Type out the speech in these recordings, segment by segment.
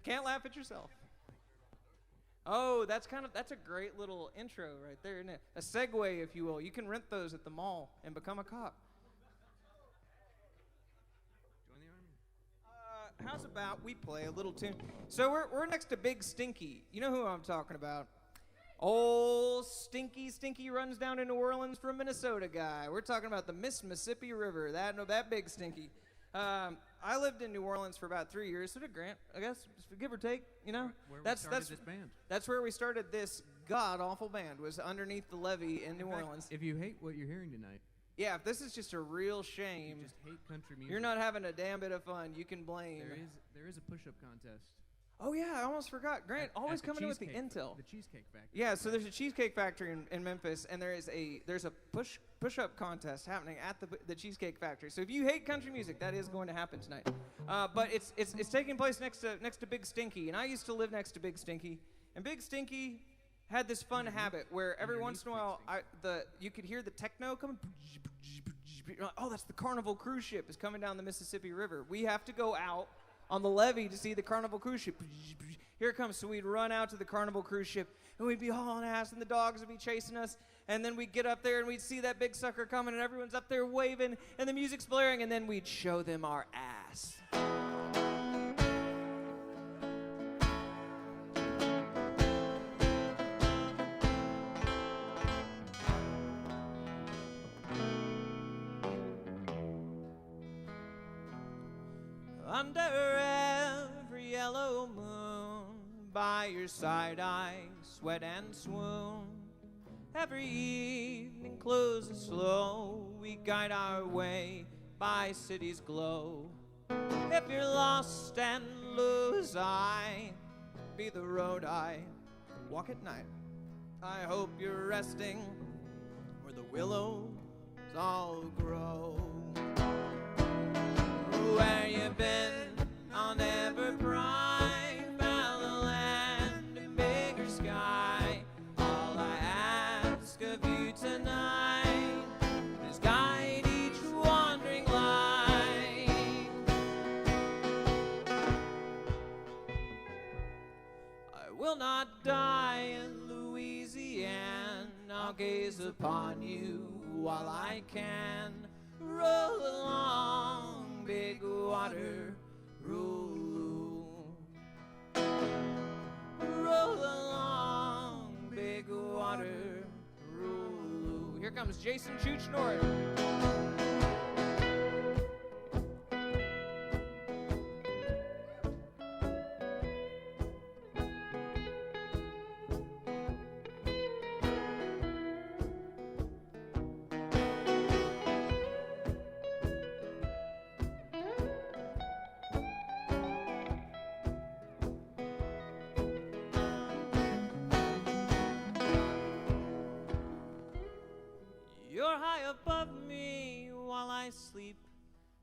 Can't laugh at yourself. Oh, that's a great little intro right there, isn't it? A segue, if you will. You can rent those at the mall and become a cop. Join the army. How's about we play a little tune? So we're next to Big Stinky. You know who I'm talking about. Old Stinky runs down to New Orleans from Minnesota guy. We're talking about the Mississippi River. That Big Stinky. I lived in New Orleans for about 3 years. So did Grant, I guess, give or take. You know, where we started this band. That's where we started this god awful band. Was underneath the levee in New Orleans. If you hate what you're hearing tonight, yeah, if this is just a real shame, you just hate country music. You're not having a damn bit of fun. You can blame. There is a push-up contest. Oh yeah, I almost forgot. Grant always coming in with the intel. The Cheesecake Factory. Yeah, so there's a Cheesecake Factory in Memphis, and there's a push-up contest happening at the Cheesecake Factory. So if you hate country music, that is going to happen tonight. But it's taking place next to Big Stinky, and I used to live next to Big Stinky, and Big Stinky had this fun habit where every once in a while you could hear the techno coming. Oh, that's the Carnival cruise ship is coming down the Mississippi River. We have to go out on the levee to see the Carnival cruise ship. Here it comes. So we'd run out to the Carnival cruise ship, and we'd be hauling ass, and the dogs would be chasing us. And then we'd get up there, and we'd see that big sucker coming, and everyone's up there waving, and the music's blaring, and then we'd show them our ass. Under every yellow moon, by your side I sweat and swoon. Every evening closes slow, we guide our way by city's glow. If you're lost and lose, I be the road I walk at night. I hope you're resting where the willows all grow. Where you been? I'll never pry. Found a land and bigger sky. All I ask of you tonight is guide each wandering light. I will not die in Louisiana. I'll gaze upon you while I can. Roll along, big water, roll. Roll along, big water, roll. Here comes Jason Chooch North. You're high above me while I sleep.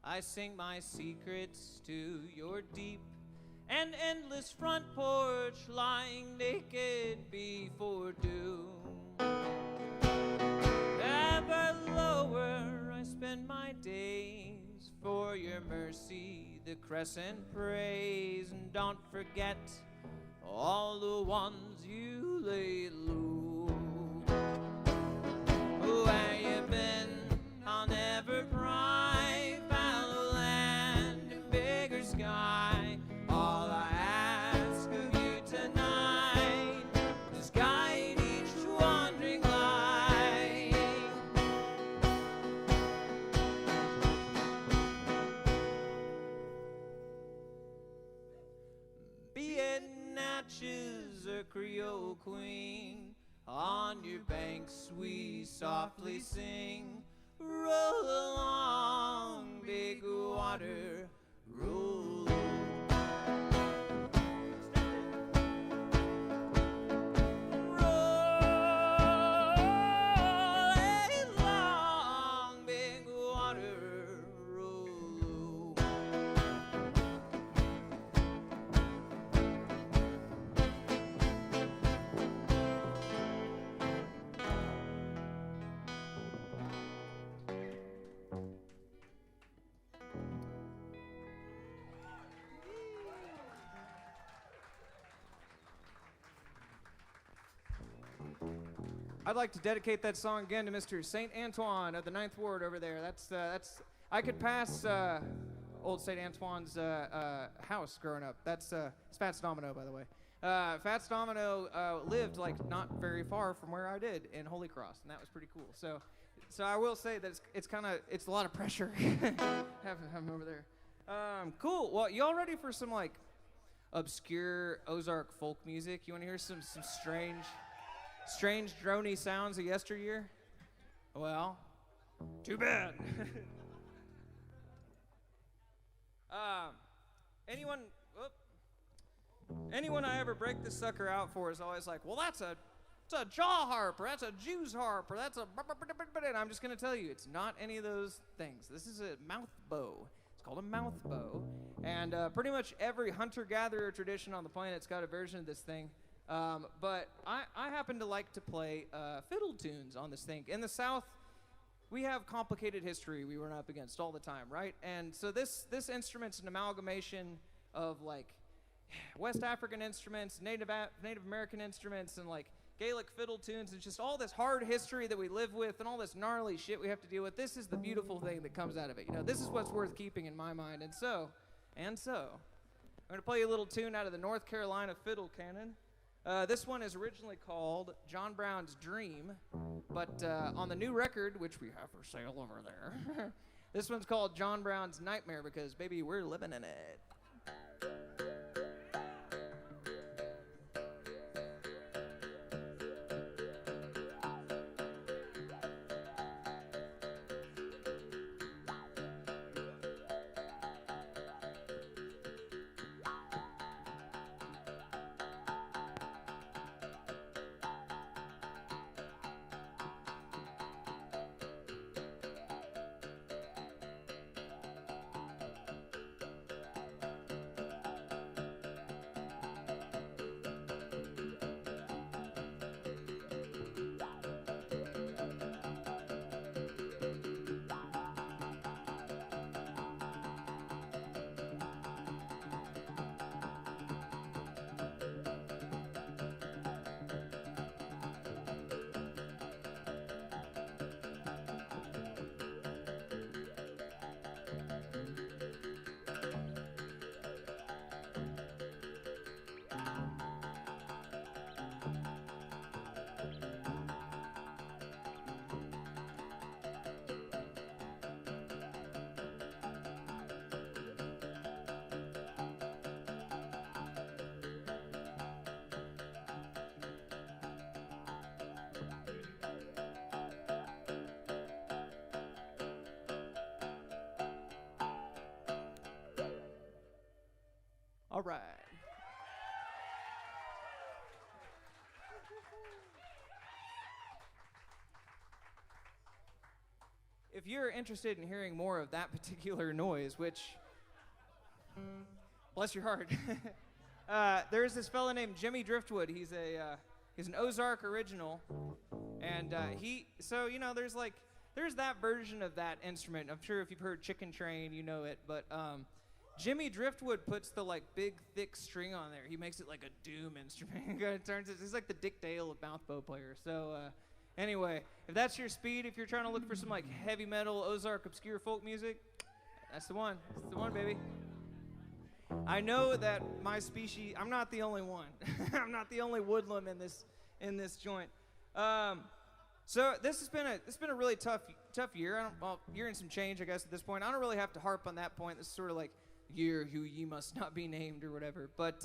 I sing my secrets to your deep and endless front porch, lying naked before doom. Ever lower I spend my days, for your mercy the crescent praise. And don't forget all the ones you laid low. Where you been? I'll never pry. Fallow land and bigger sky. All I ask of you tonight is guide each wandering light. Be it Natchez or Creole Queen, on your banks we softly sing. Roll along, big water, roll. Roll along, big water, roll. I'd like to dedicate that song again to Mr. Saint Antoine of the 9th Ward over there. That's I could pass old Saint Antoine's house growing up. It's Fats Domino, by the way. Fats Domino lived like not very far from where I did in Holy Cross, and that was pretty cool. So I will say that it's a lot of pressure having him over there. Cool. Well, y'all ready for some like obscure Ozark folk music? You want to hear some strange droney sounds of yesteryear? Well, too bad. Anyone I ever break this sucker out for is always like, well, it's a jaw harp, or that's a Jew's harp, or that's a... And I'm just going to tell you, it's not any of those things. This is a mouth bow. It's called a mouth bow. And pretty much every hunter-gatherer tradition on the planet's got a version of this thing. But I happen to like to play fiddle tunes on this thing. In the South, we have complicated history we run up against all the time, right? And so this instrument's an amalgamation of, like, West African instruments, Native American instruments, and, like, Gaelic fiddle tunes. It's just all this hard history that we live with and all this gnarly shit we have to deal with. This is the beautiful thing that comes out of it. You know, this is what's worth keeping in my mind. And so, I'm going to play you a little tune out of the North Carolina Fiddle Canon. This one is originally called John Brown's Dream, but on the new record, which we have for sale over there, this one's called John Brown's Nightmare because, baby, we're living in it. All right. If you're interested in hearing more of that particular noise, which, bless your heart, there's this fella named Jimmy Driftwood. He's an Ozark original, and there's that version of that instrument. I'm sure if you've heard Chicken Train, you know it, but Jimmy Driftwood puts the like big thick string on there. He makes it like a doom instrument. He's like the Dick Dale of mouthbow players. So anyway, if that's your speed, if you're trying to look for some like heavy metal Ozark obscure folk music, that's the one. That's the one, baby. I know that my species, I'm not the only one. I'm not the only woodlum in this joint. So this has been a really tough year. Year and some change, I guess, at this point. I don't really have to harp on that point. This is sort of like year who ye must not be named or whatever. But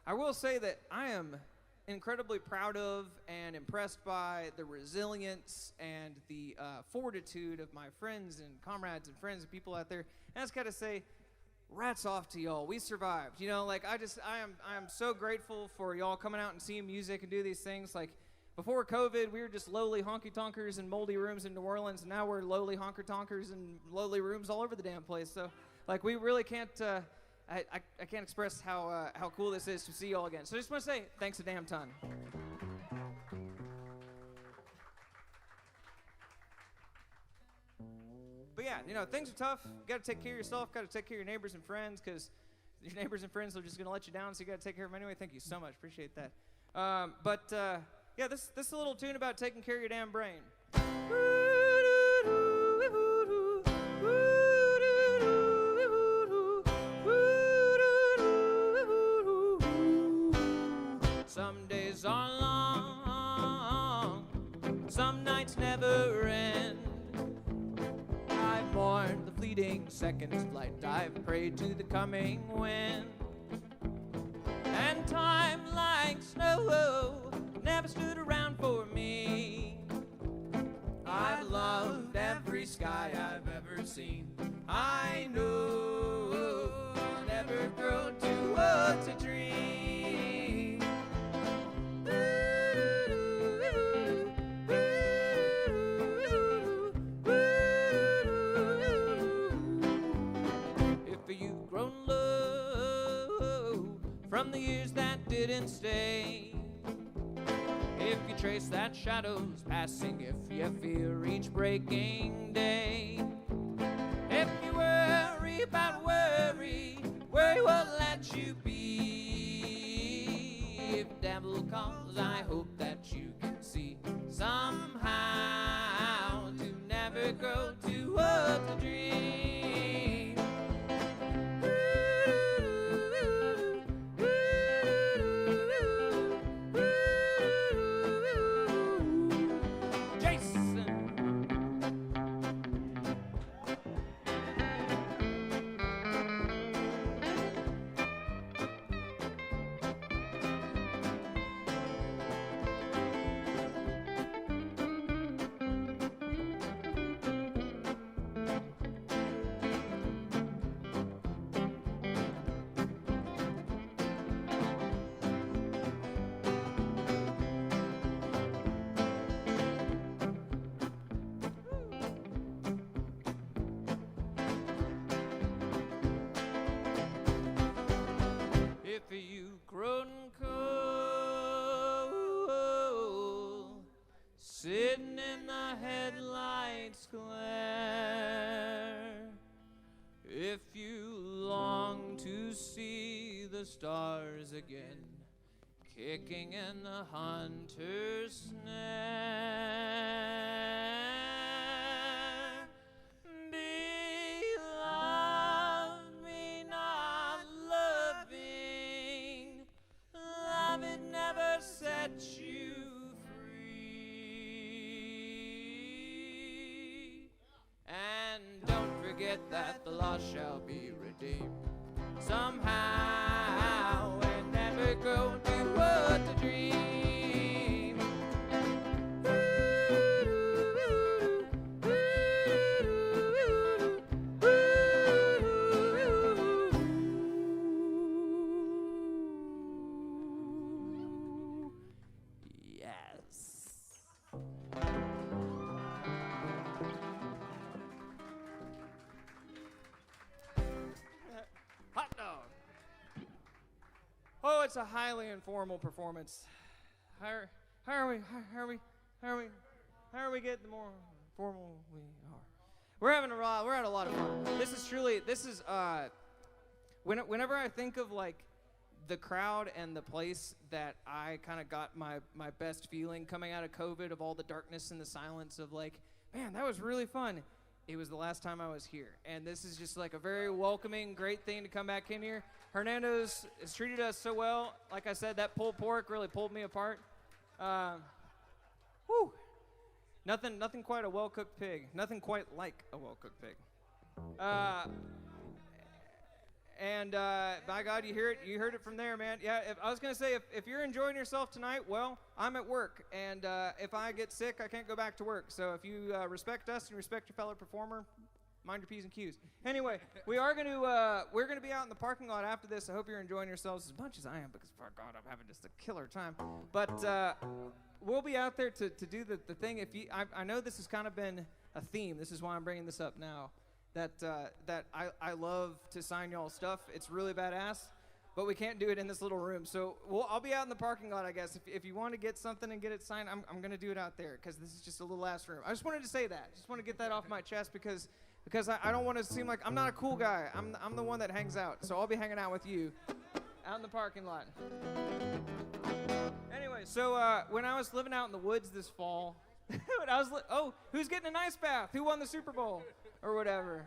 I will say that I am incredibly proud of and impressed by the resilience and the fortitude of my friends and comrades and friends and people out there. And I just got to say, rats off to y'all. We survived. You know, like I am so grateful for y'all coming out and seeing music and do these things. Like before COVID, we were just lowly honky-tonkers in moldy rooms in New Orleans, and now we're lowly honky-tonkers in lowly rooms all over the damn place. So, like, we really can't, I can't express how cool this is to see y'all again. So I just want to say thanks a damn ton. But yeah, you know, things are tough. You got to take care of yourself, got to take care of your neighbors and friends, because your neighbors and friends are just going to let you down, so you got to take care of them anyway. Thank you so much. Appreciate that. Yeah, this is a little tune about taking care of your damn brain. Some days are long, some nights never end. I've mourned the fleeting seconds of light, I've prayed to the coming wind. And time like snow never stood around for me. I've loved every sky I've ever seen. I know I'll never grow too old to dream. If you've grown low from the years that didn't stay, if you trace that shadow's passing, if you fear each breaking day, if you worry about worry, worry won't let you be. If devil calls, I hope that you can see somehow to never grow too old to dream. If you've grown cold, sitting in the headlights glare, if you long to see the stars again, kicking in the hunter's snare, beloved me not loving, love it never sets you free. And don't forget that the lost shall be redeemed somehow, and never grow too old to dream. Yes. Hot dog. Oh, it's a highly informal performance. How are we getting the more formal we are? We're having a lot of fun. Whenever I think of like the crowd and the place that I kind of got my best feeling coming out of COVID, of all the darkness and the silence of like, man, that was really fun. It was the last time I was here. And this is just like a very welcoming, great thing to come back in here. Hernando's has treated us so well. Like I said, that pulled pork really pulled me apart. Whew. Nothing quite a well-cooked pig. Nothing quite like a well-cooked pig. And by God, you heard it from there, man. Yeah, I was going to say, if you're enjoying yourself tonight, well, I'm at work. And if I get sick, I can't go back to work. So if you respect us and respect your fellow performer, mind your P's and Q's. Anyway, we're going to be out in the parking lot after this. I hope you're enjoying yourselves as much as I am, because, for God, I'm having just a killer time. But we'll be out there to do the thing. I know this has kind of been a theme. This is why I'm bringing this up now. That I love to sign y'all stuff. It's really badass, but we can't do it in this little room. So I'll be out in the parking lot, I guess. If you want to get something and get it signed, I'm going to do it out there, because this is just a little ass room. I just wanted to say that. Just want to get that off my chest, because I don't want to seem like I'm not a cool guy. I'm the one that hangs out. So I'll be hanging out with you out in the parking lot. Anyways. So when I was living out in the woods this fall, when I was who's getting an ice bath? Who won the Super Bowl or whatever?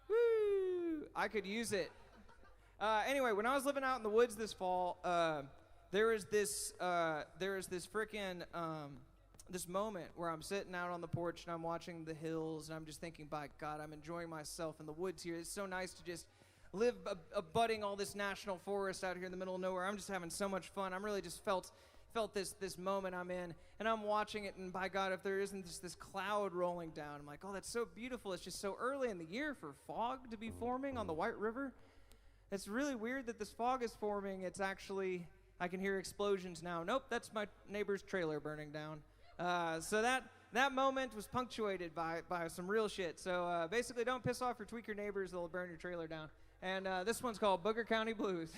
Woo! I could use it. Anyway, when I was living out in the woods this fall, there was this frickin' this moment where I'm sitting out on the porch and I'm watching the hills and I'm just thinking, by God, I'm enjoying myself in the woods here. It's so nice to just live abutting all this national forest out here in the middle of nowhere. I'm just having so much fun. I'm really just felt this moment I'm in, and I'm watching it, and by God, if there isn't just this cloud rolling down, I'm like, oh, that's so beautiful. It's just so early in the year for fog to be forming on the White River. It's really weird that this fog is forming. It's actually, I can hear explosions now. Nope, that's my neighbor's trailer burning down. So that moment was punctuated by some real shit. So basically, don't piss off or tweak your neighbors. They'll burn your trailer down. And this one's called Booger County Blues.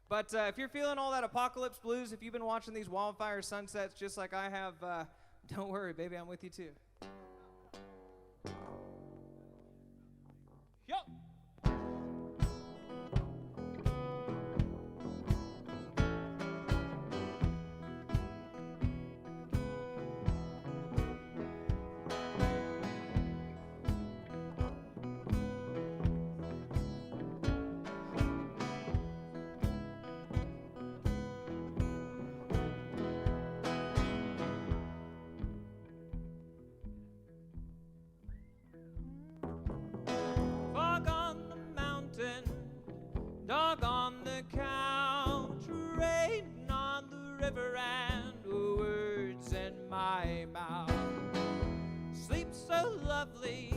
But if you're feeling all that apocalypse blues, if you've been watching these wildfire sunsets just like I have, don't worry, baby, I'm with you too. Yo! Dog on the couch, rain on the river, and words in my mouth. Sleep so lovely,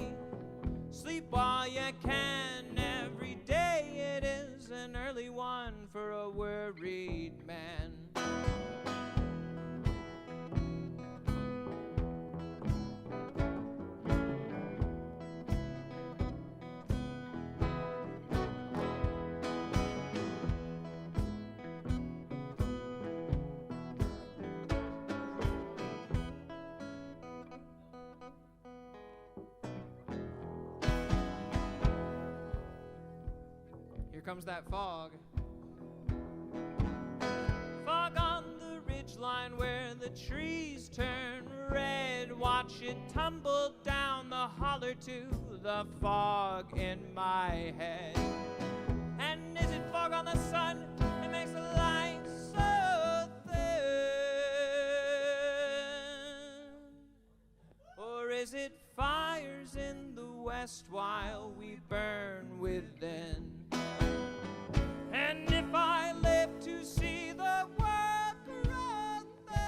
sleep while you can. Every day it is an early one for a worried man. Here comes that fog. Fog on the ridgeline where the trees turn red. Watch it tumble down the holler to the fog in my head. And is it fog on the sun that makes the light so thin? Or is it fires in the west while we burn within? And if I live to see the world grow thin,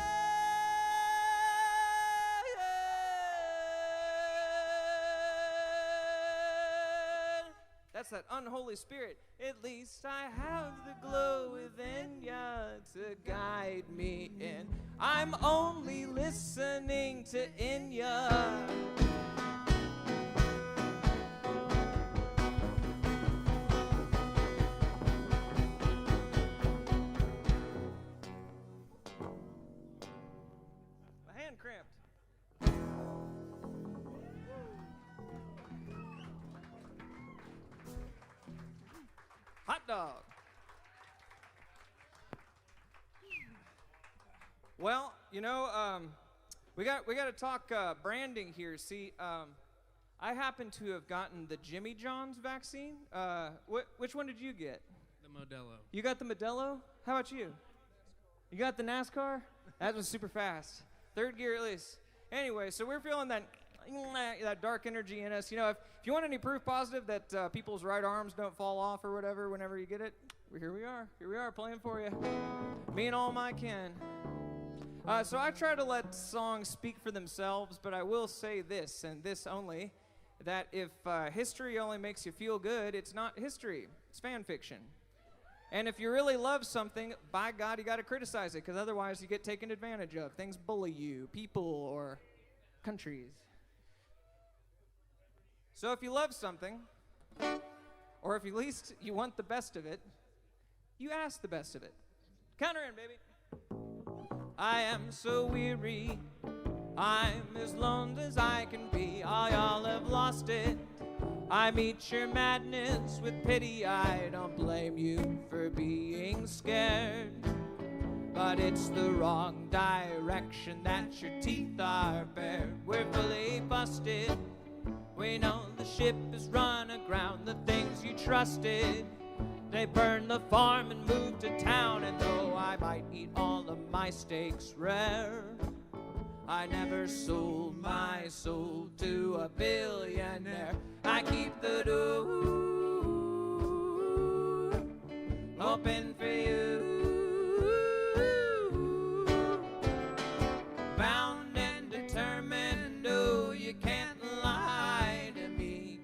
that's that unholy spirit. At least I have the glow within ya to guide me in. I'm only listening to Inya. Cramped. Hot dog. Well, you know, we got to talk branding here. See, I happen to have gotten the Jimmy John's vaccine. Which one did you get? The Modelo. You got the Modelo? How about you? You got the NASCAR? That was super fast. Third gear at least. Anyway, so we're feeling that dark energy in us. You know, if you want any proof positive that people's right arms don't fall off or whatever whenever you get it, here we are. Here we are playing for you. Me and all my kin. So I try to let songs speak for themselves, but I will say this, and this only, that if history only makes you feel good, it's not history. It's fan fiction. And if you really love something, by God, you got to criticize it, because otherwise you get taken advantage of. Things bully you, people or countries. So if you love something, or if at least you want the best of it, you ask the best of it. Counter in, baby. I am so weary, I'm as lonely as I can be. All y'all have lost it, I meet your madness with pity. I don't blame you for being scared, but it's the wrong direction that your teeth are bared. We're fully busted. We know the ship is run aground. The things you trusted, they burned the farm and moved to town. And though I might eat all of my steaks rare, I never sold my soul to a billionaire. I keep the door open for you, bound and determined. Oh, you can't lie to me.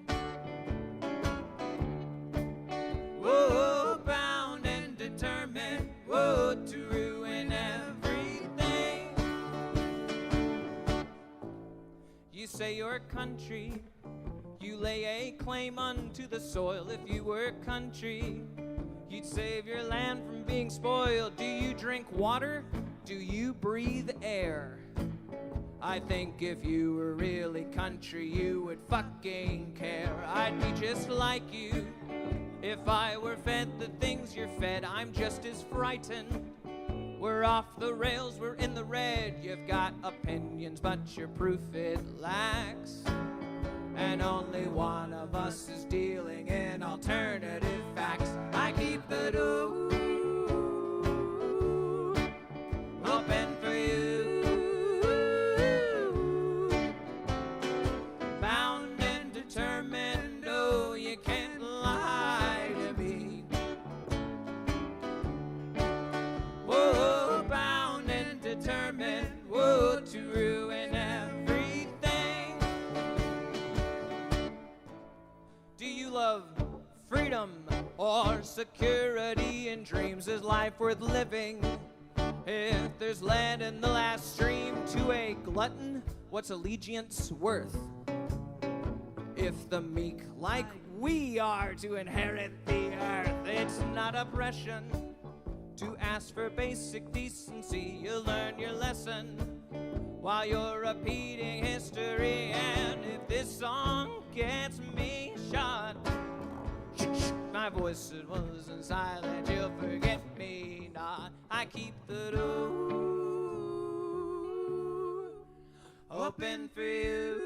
Whoa, bound and determined. Whoa, to ruin everything. You say your country, you lay a claim unto the soil. If you were country, you'd save your land from being spoiled. Do you drink water? Do you breathe air? I think if you were really country, you would fucking care. I'd be just like you if I were fed the things you're fed. I'm just as frightened. We're off the rails, we're in the red. You've got opinions, but your proof it lacks. And only one of us is dealing in alternative facts. I keep the door open for you, bound and determined. Oh, you can't lie to me. Whoa, bound and determined. Whoa, to ruin everything. Do you love freedom or security and dreams? Is life worth living if there's lead in the last stream? To a glutton, what's allegiance worth if the meek, like we are, to inherit the earth? It's not oppression to ask for basic decency. You learn your lesson while you're repeating history. And if this song gets me shot, my voice it wasn't silent, you'll forget me not. I keep the door open for you,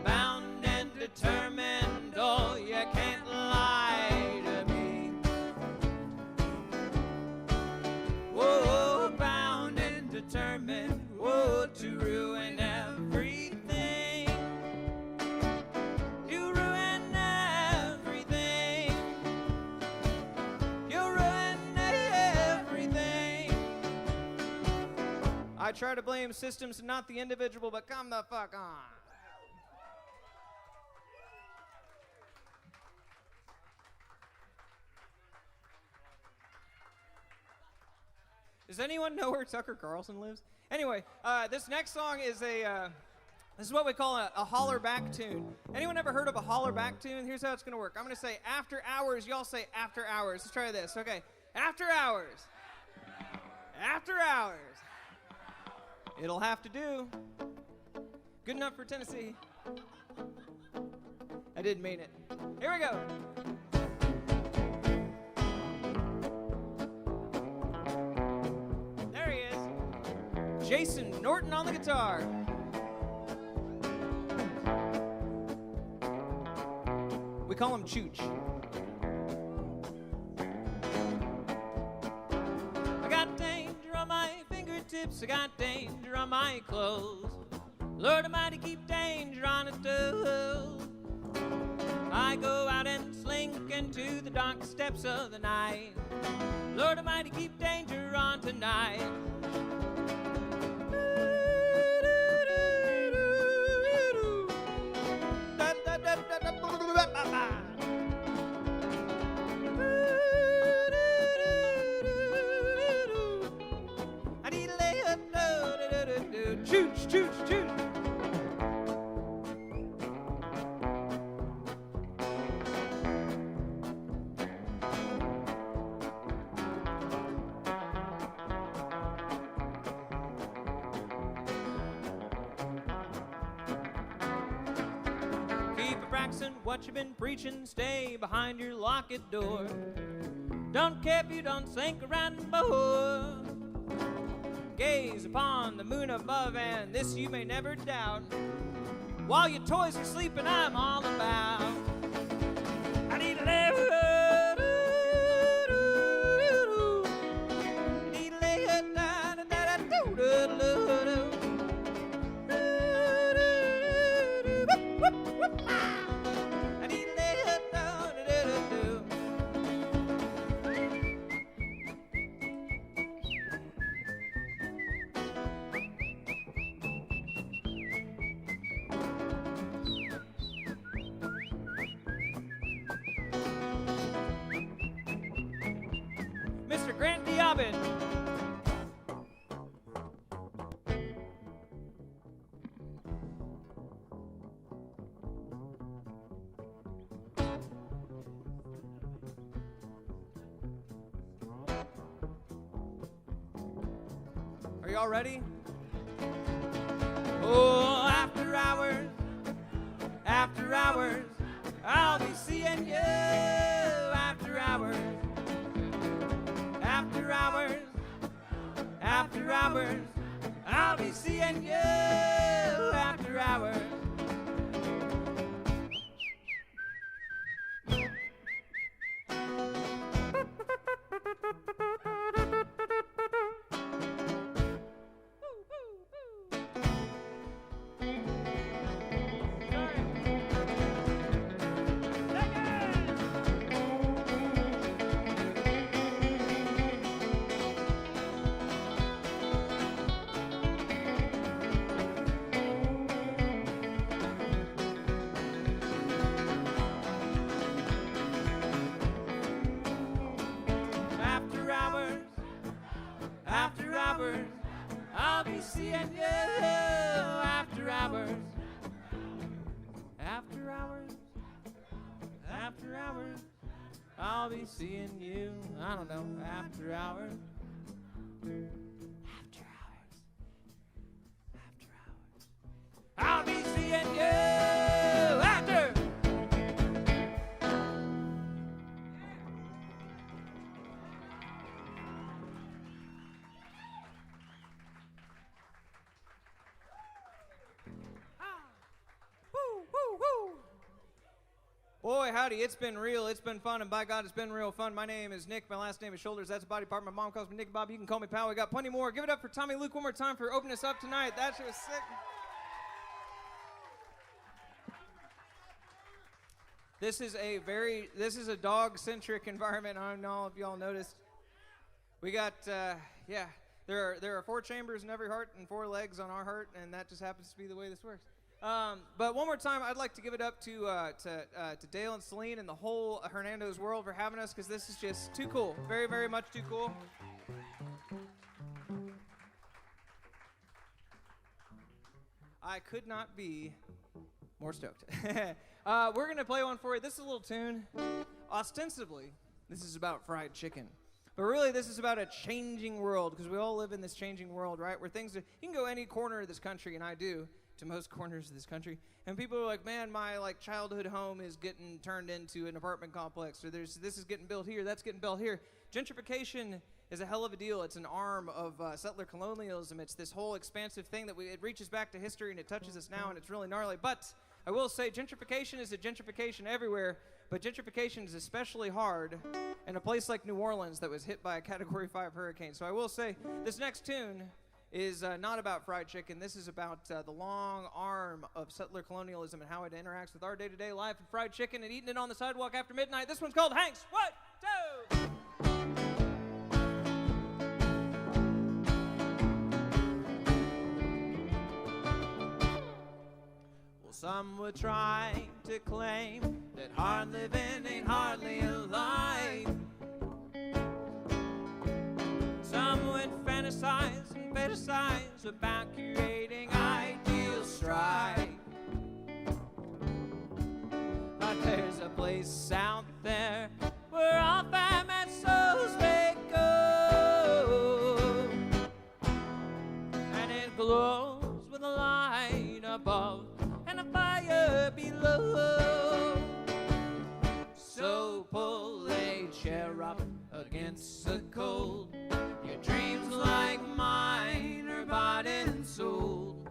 bound and determined. Oh, you can't lie to me. Whoa, bound and determined. Whoa, to ruin everything. You ruin everything. You ruin everything. I try to blame systems and not the individual, but come the fuck on. Does anyone know where Tucker Carlson lives? Anyway, this next song is this is what we call a holler back tune. Anyone ever heard of a holler back tune? Here's how it's gonna work. I'm gonna say after hours, y'all say after hours. Let's try this, okay? After hours. After hours. It'll have to do. Good enough for Tennessee. I didn't mean it. Here we go. There he is. Jason Norton on the guitar. We call him Chooch. I got danger on my fingertips, I got danger on my clothes. Lord Almighty, keep danger on us too. I go out and slink into the dark steps of the night. Lord Almighty, keep danger on tonight. Chooch, chooch, chooch. practicing what you've been preaching, stay behind your locked door. Don't care if you don't sink around the board. Gaze upon the moon above, and this you may never doubt. While your toys are sleeping, I'm all about. I need a Mr. Grant Diabin. Are y'all ready? Oh, after hours, I'll be seeing you after hours. After hours, I'll be seeing you after hours. After hours, I'll be seeing you after hours. After hours, I'll be seeing you, I don't know, after hours. I'll be seeing you after. Boy, howdy, it's been real, it's been fun, and by God, it's been real fun. My name is Nick, my last name is Shoulders, that's a body part. My mom calls me Nick Bob, you can call me Pal, we got plenty more. Give it up for Tommy Luke one more time for opening us up tonight. That shit was sick. This is a dog-centric environment. I don't know if y'all noticed. We got, there are 4 chambers in every heart and 4 legs on our heart, and that just happens to be the way this works. But one more time, I'd like to give it up to Dale and Celine and the whole Hernando's world for having us, because this is just too cool. Very, very much too cool. I could not be more stoked. We're going to play one for you. This is a little tune. Ostensibly, this is about fried chicken. But really, this is about a changing world, because we all live in this changing world, right? Where things are, you can go any corner of this country, and I do, to most corners of this country, and people are like, man, my childhood home is getting turned into an apartment complex, or this is getting built here, that's getting built here. Gentrification is a hell of a deal. It's an arm of settler colonialism. It's this whole expansive thing that it reaches back to history, and it touches us now, and it's really gnarly. But I will say, gentrification is a gentrification everywhere, but gentrification is especially hard in a place like New Orleans that was hit by a Category 5 hurricane. So I will say, this next tune is not about fried chicken. This is about the long arm of settler colonialism and how it interacts with our day-to-day life, and fried chicken and eating it on the sidewalk after midnight. This one's called Hanks. 1, 2. Well, some would try to claim that hard living ain't hardly alive. Some would fantasize about creating ideal strife. But there's a place out there where all famished souls may go, and it glows with a light above and a fire below. against the cold. Your dreams like mine are bought and sold.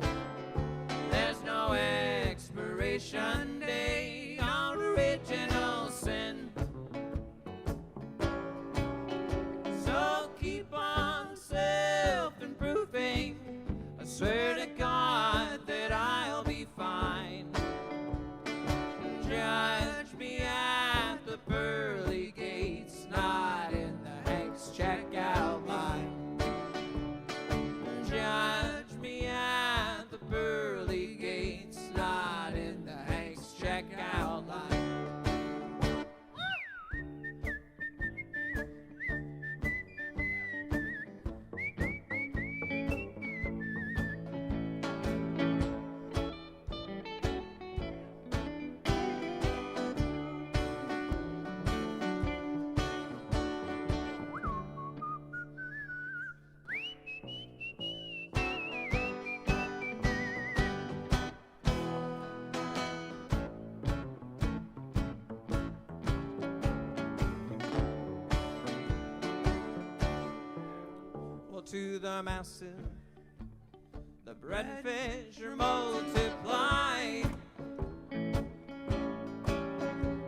There's no expiration date on original sin. So keep on self-improving. I swear to God that I'll be fine. Judge me at the pearly gates, not in the Hank's checkout line. Judge me at the pearly gates, not in the Hank's checkout line. To the masses, the bread and fish are multiplied,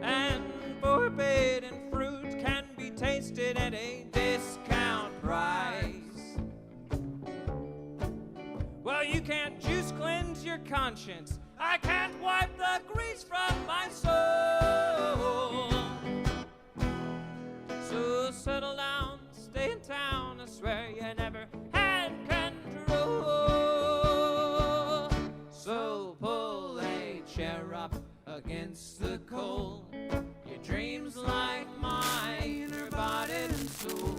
and forbidden fruit can be tasted at a discount price. Well, you can't juice cleanse your conscience. I can't wipe the grease from my soul. So settle down, stay in town. I swear you never had control. So pull a chair up against the cold. Your dreams like mine are bought and sold.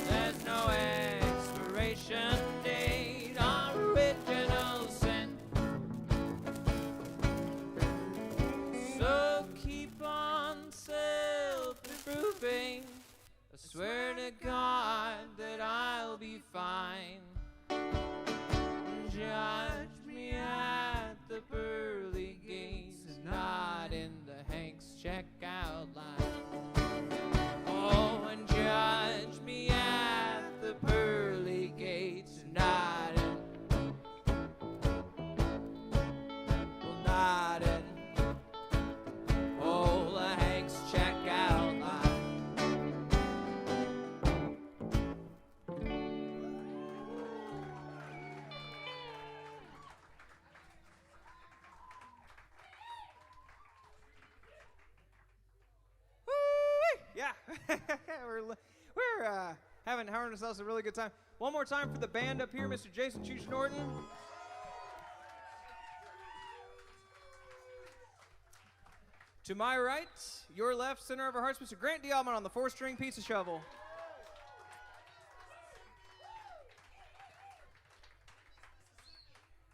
There's no expiration date on original sin. So keep on self-improving. I swear to God that I'll be fine. Judge me at the pearly gates, not in the Hank's checkout line. Oh, and judge me at the pearly gates, not in, well, not in, oh, the Hank's checkout line. Yeah, we're having ourselves a really good time. One more time for the band up here, Mr. Jason Chooch Norton. To my right, your left, center of our hearts, Mr. Grant Dialman on the 4-string pizza shovel.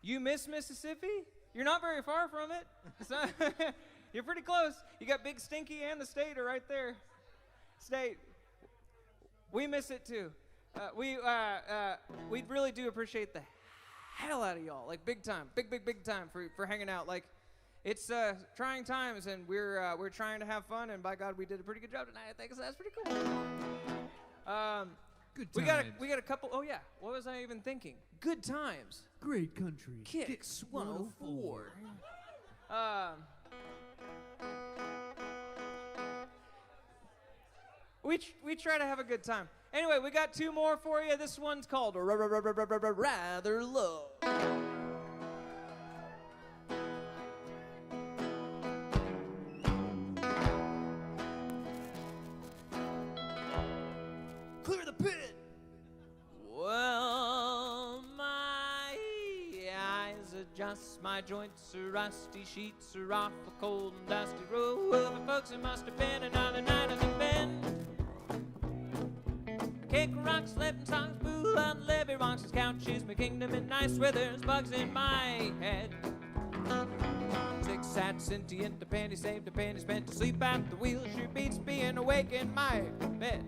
You miss Mississippi? You're not very far from it. So you're pretty close. You got Big Stinky and the state are right there. State, we miss it too. We really do appreciate the hell out of y'all, like big time, big time for hanging out. Like, it's trying times, and we're trying to have fun, and by God, we did a pretty good job tonight. I think so. That's pretty cool. Good times. We got a couple. Oh yeah, what was I even thinking? Good times. Great country. Kicks 104. We try to have a good time. Anyway, we got two more for you. This one's called Rather Low. Clear the pit. Well, my eyes adjust, my joints are rusty, sheets are off a cold and dusty road. Folks, it must have been another night on the bend. Kick rocks, slipping songs, boo on levy rocks, his couch is my kingdom and nice weather's bugs in my head. 6 hats, sentient, the penny saved, the penny spent to sleep at the wheel, sure beats being awake in my bed.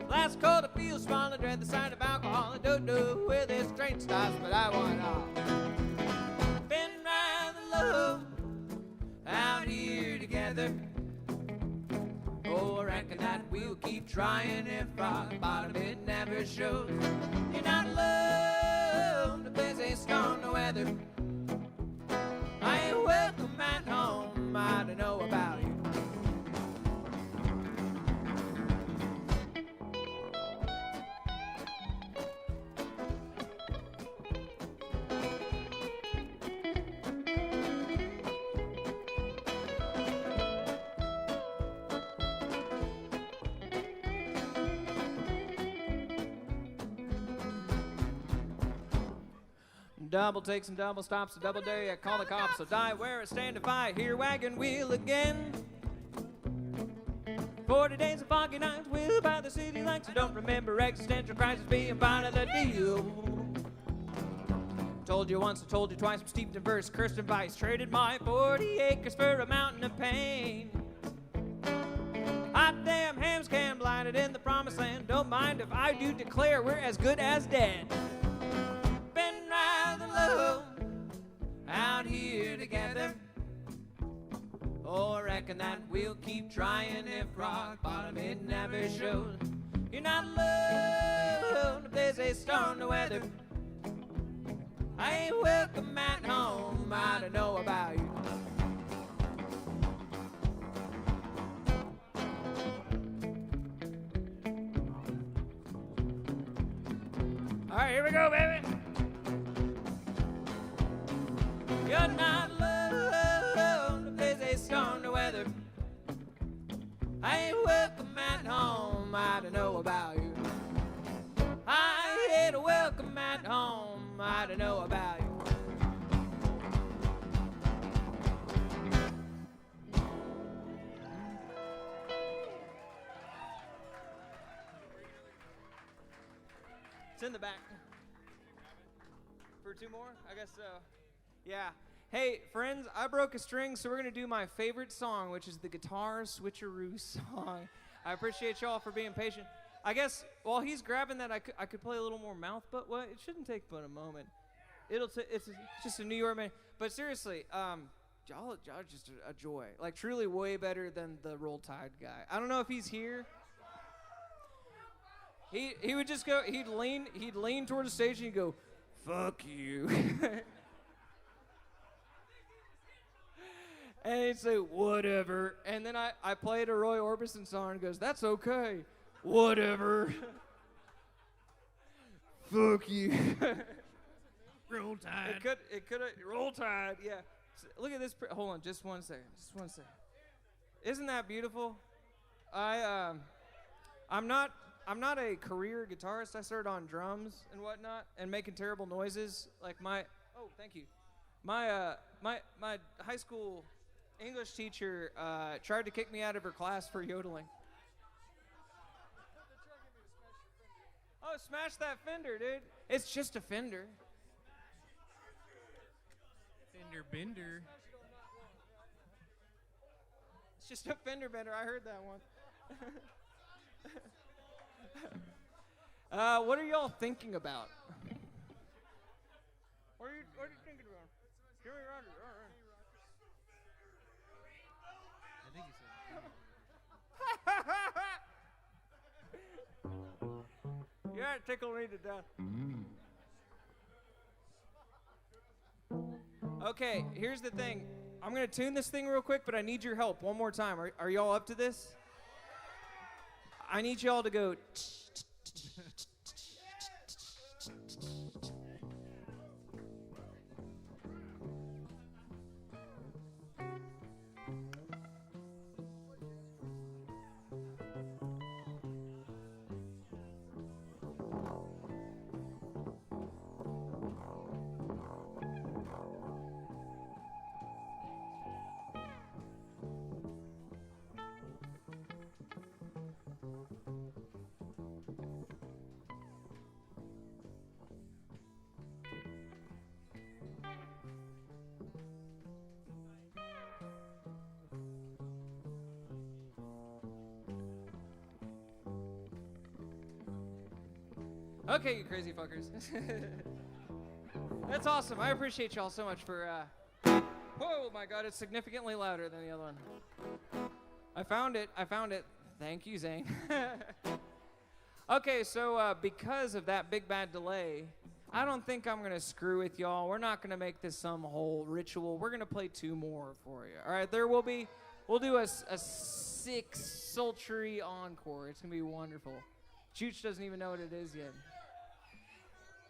Last cold, I feel small, I dread the sight of alcohol, I don't know where this train stops, but I want all. Been rather low, out here together. Oh, I reckon reckon that we'll keep trying if rock bottom it never shows. You're not alone, the place ain't strong, no weather. I ain't welcome at home, I don't know about you. Double takes and double stops, a double dare, I call the cops, so die where I stand to fight, here wagon wheel again. 40 days of foggy nights, wheel by the city lights, I don't remember existential crisis being part of the deal. Told you once, I told you twice, I'm steeped in verse, cursed in vice, traded my 40 acres for a mountain of pain. Hot damn hams can blinded in the promised land, don't mind if I do declare we're as good as dead. Out here together. Oh, I reckon that we'll keep trying if rock bottom it never shows. You're not alone, the place ain't storm the weather. I ain't welcome at home, I don't know about you. All right, here we go, baby. You're not alone, the place ain't storm the weather. I ain't welcome at home, I don't know about you. I ain't welcome at home, I don't know about you. It's in the back. For two more? I guess so. Yeah. Hey, friends, I broke a string, so we're going to do my favorite song, which is the guitar switcheroo song. I appreciate y'all for being patient. I guess while he's grabbing that, I could play a little more mouth, but what? It shouldn't take but a moment. It's just a New York man. But seriously, y'all are just a joy. Like, truly way better than the Roll Tide guy. I don't know if he's here. He would just go, he'd lean toward the stage and he'd go, "Fuck you." And he'd say, "Whatever." And then I played a Roy Orbison song and goes, "That's okay. Whatever." Fuck you. Roll Tide. It could Roll Tide, yeah. So, look at this. Hold on, just one second. Isn't that beautiful? I'm not a career guitarist. I started on drums and whatnot and making terrible noises. Like thank you. My high school English teacher tried to kick me out of her class for yodeling. Oh, smash that Fender, dude. It's just a Fender. Fender bender. It's just a Fender bender. I heard that one. What are y'all thinking about? What are you thinking about? Give me Roger. All right. I think he said. Yeah, it tickled me to death. Okay, here's the thing. I'm going to tune this thing real quick, but I need your help one more time. Are y'all up to this? I need y'all to go... Okay, you crazy fuckers. That's awesome. I appreciate y'all so much for, oh my God, it's significantly louder than the other one. I found it. Thank you, Zane. Okay, so because of that big bad delay, I don't think I'm going to screw with y'all. We're not going to make this some whole ritual. We're going to play 2 more for you. All right, we'll do a 6 sultry encore. It's going to be wonderful. Chooch doesn't even know what it is yet.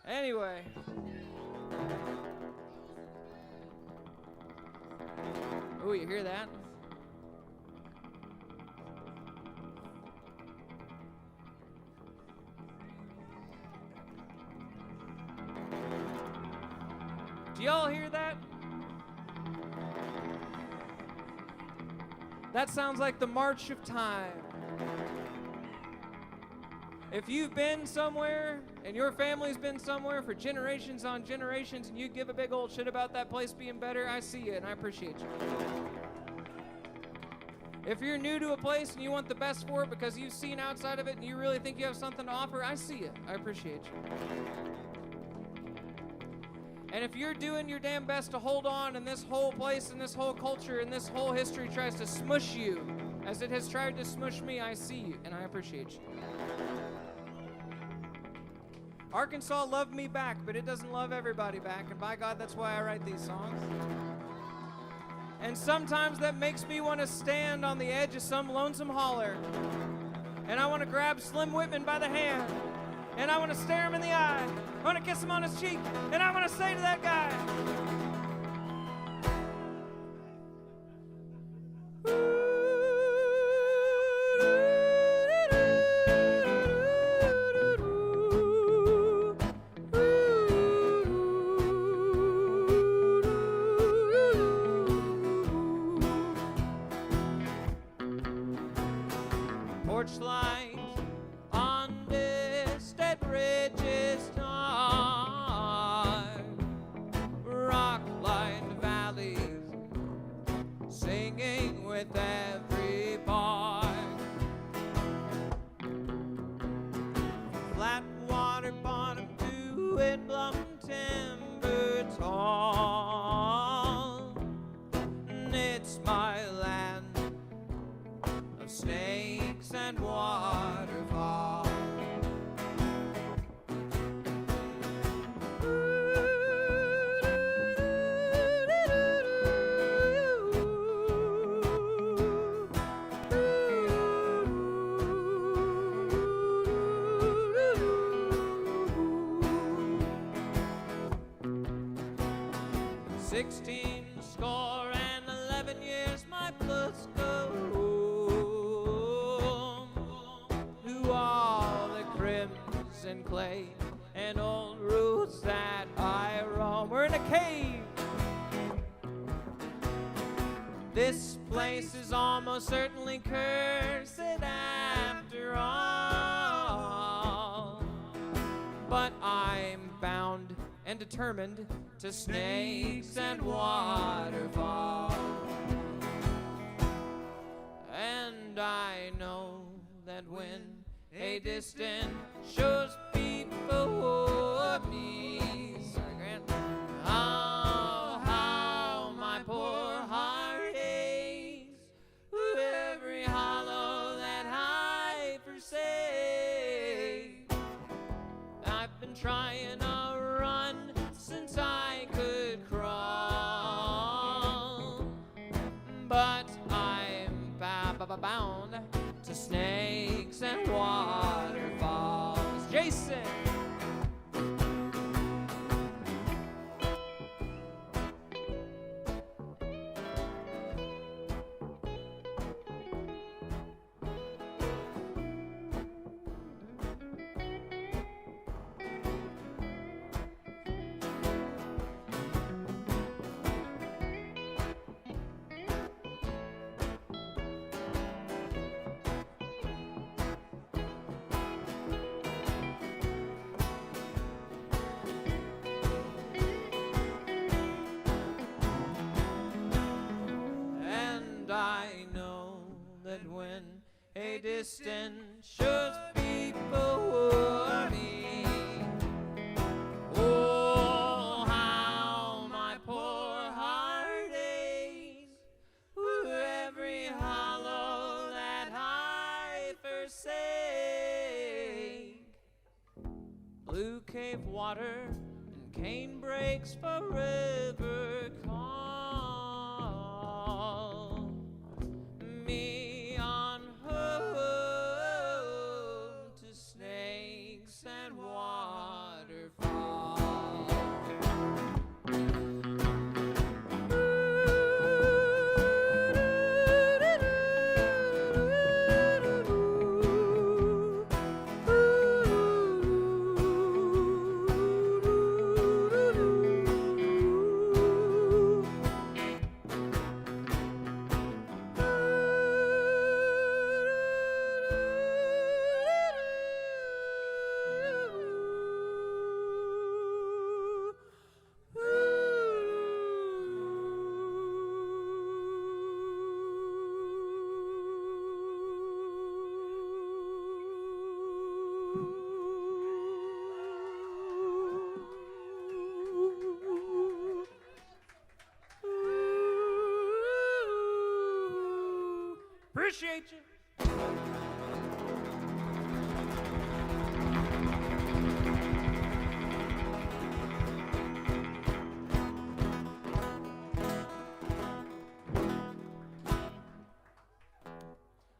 Anyway. Oh, you hear that? Do y'all hear that? That sounds like the march of time. If you've been somewhere and your family's been somewhere for generations on generations and you give a big old shit about that place being better, I see you and I appreciate you. If you're new to a place and you want the best for it because you've seen outside of it and you really think you have something to offer, I see you. I appreciate you. And if you're doing your damn best to hold on and this whole place and this whole culture and this whole history tries to smush you as it has tried to smush me, I see you and I appreciate you. Arkansas loved me back, but it doesn't love everybody back, and by God, that's why I write these songs. And sometimes that makes me want to stand on the edge of some lonesome holler, and I want to grab Slim Whitman by the hand, and I want to stare him in the eye, I want to kiss him on his cheek, and I want to say to that guy, porch light on distant ridges dark, rock-lined valleys singing with every bark, flat water bottom to wind-blown timber tall, and it's my land of snakes and waterfall. Sixteen score and 11 years my blood's go through all the crimson clay and old roots that I roam. We're in a cave. This place is almost certainly cursed after all, but I'm bound and determined to snakes and waterfalls. And I know that when a distant shows before me, sorry, Grant, oh, how my poor heart aches with every hollow that I forsake. I've been trying to run since I could crawl, but I'm bound to snakes and waterfalls. Jason! I know that when a distant should before me, oh, how my poor heart aches with every hollow that I water, and cane breaks forever call me on home to snakes and waterfalls. Appreciate you.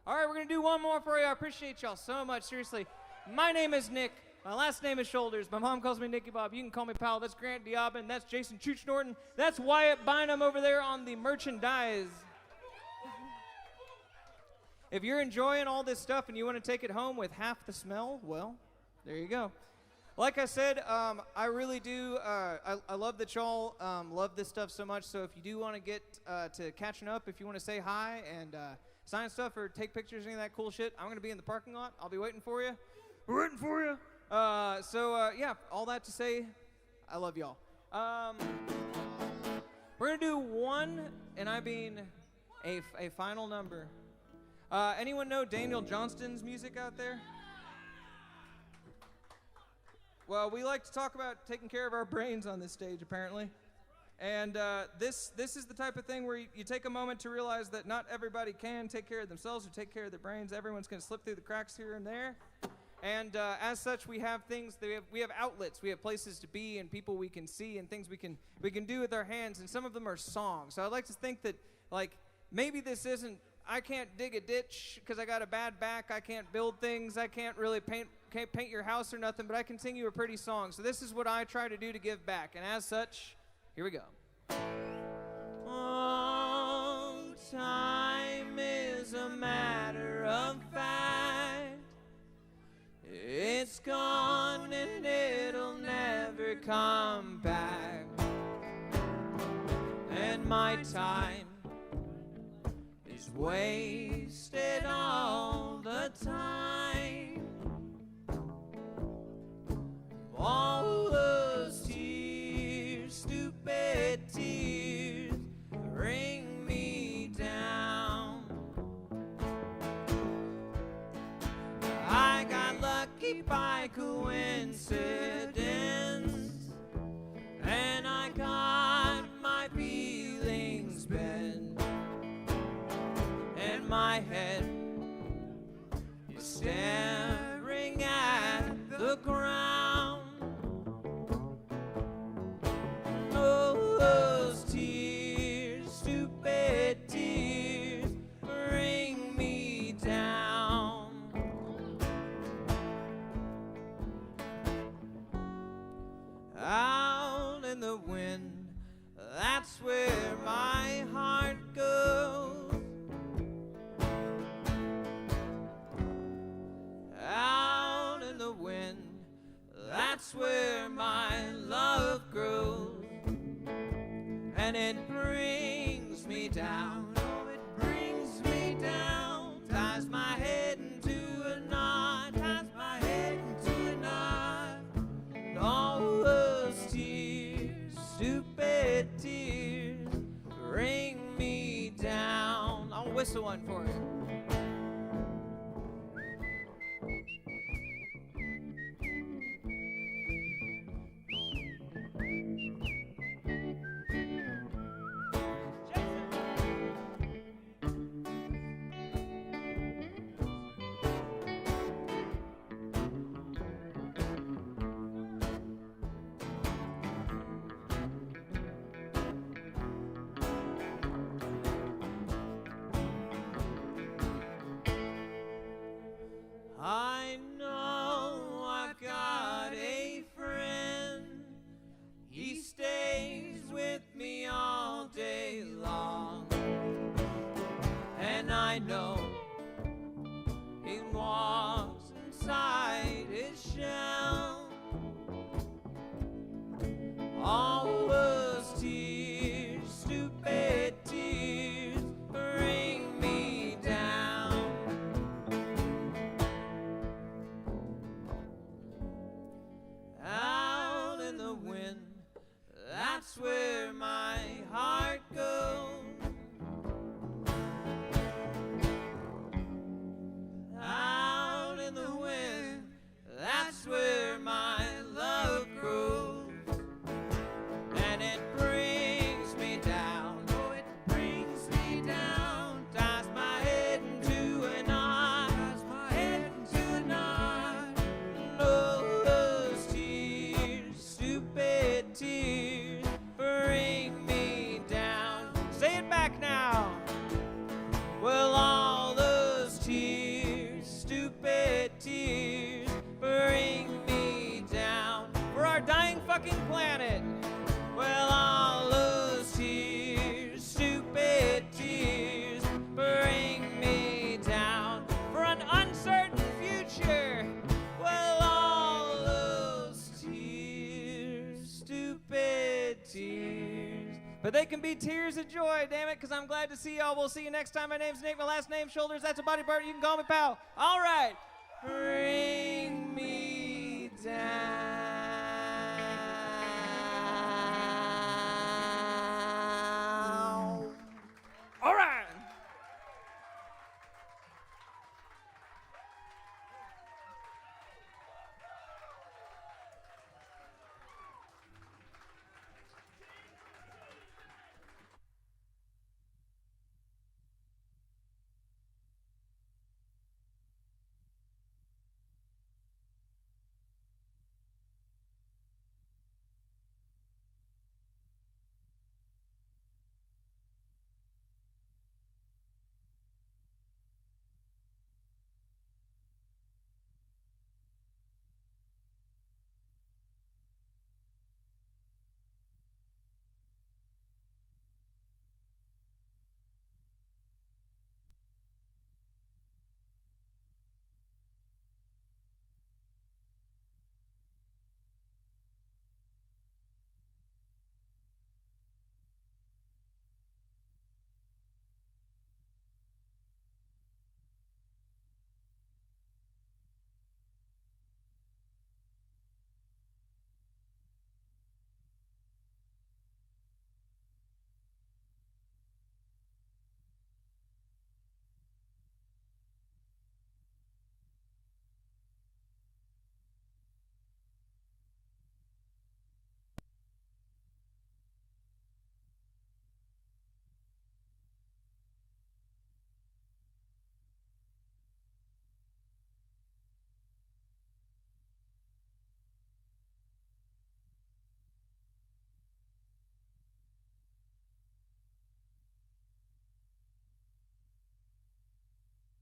All right, we're going to do one more for you. I appreciate y'all so much. Seriously, my name is Nick. My last name is Shoulders. My mom calls me Nicky Bob. You can call me Powell. That's Grant Diabin. That's Jason Chooch Norton. That's Wyatt Bynum over there on the merchandise. If you're enjoying all this stuff and you want to take it home with half the smell, well, there you go. Like I said, I really do. I love that y'all love this stuff so much. So if you do want to get to catching up, if you want to say hi and sign stuff or take pictures, any of that cool shit, I'm going to be in the parking lot. I'll be waiting for you. We're waiting for you. Yeah, all that to say, I love y'all. We're going to do one, and I mean a final number. Anyone know Daniel Johnston's music out there? Well, we like to talk about taking care of our brains on this stage, apparently. And this is the type of thing where you take a moment to realize that not everybody can take care of themselves or take care of their brains. Everyone's going to slip through the cracks here and there. And as such, we have things, we have outlets, we have places to be and people we can see and things we can do with our hands. And some of them are songs. So I'd like to think that, like, maybe this isn't, I can't dig a ditch because I got a bad back. I can't build things. I can't really paint your house or nothing, but I can sing you a pretty song. So this is what I try to do to give back. And as such, here we go. Oh, time is a matter of fact. It's gone and it'll never come back. And my time is wasted all the time. All those tears, stupid tears, bring me down. I got lucky by coincidence, and I got my feelings bent. My head is staring at the ground. Oh, those tears, stupid tears, bring me down. Out in the wind, that's where my heart goes. Out in the wind, that's where my love grows. And it brings me down, oh, it brings me down. Ties my head into a knot, ties my head into a knot. And all those tears, stupid tears, bring me down. I'll whistle one for you. tears. But they can be tears of joy, damn it, because I'm glad to see y'all. We'll see you next time. My name's Nick. My last name's Shoulders. That's a body part. You can call me pal. All right. Bring me down.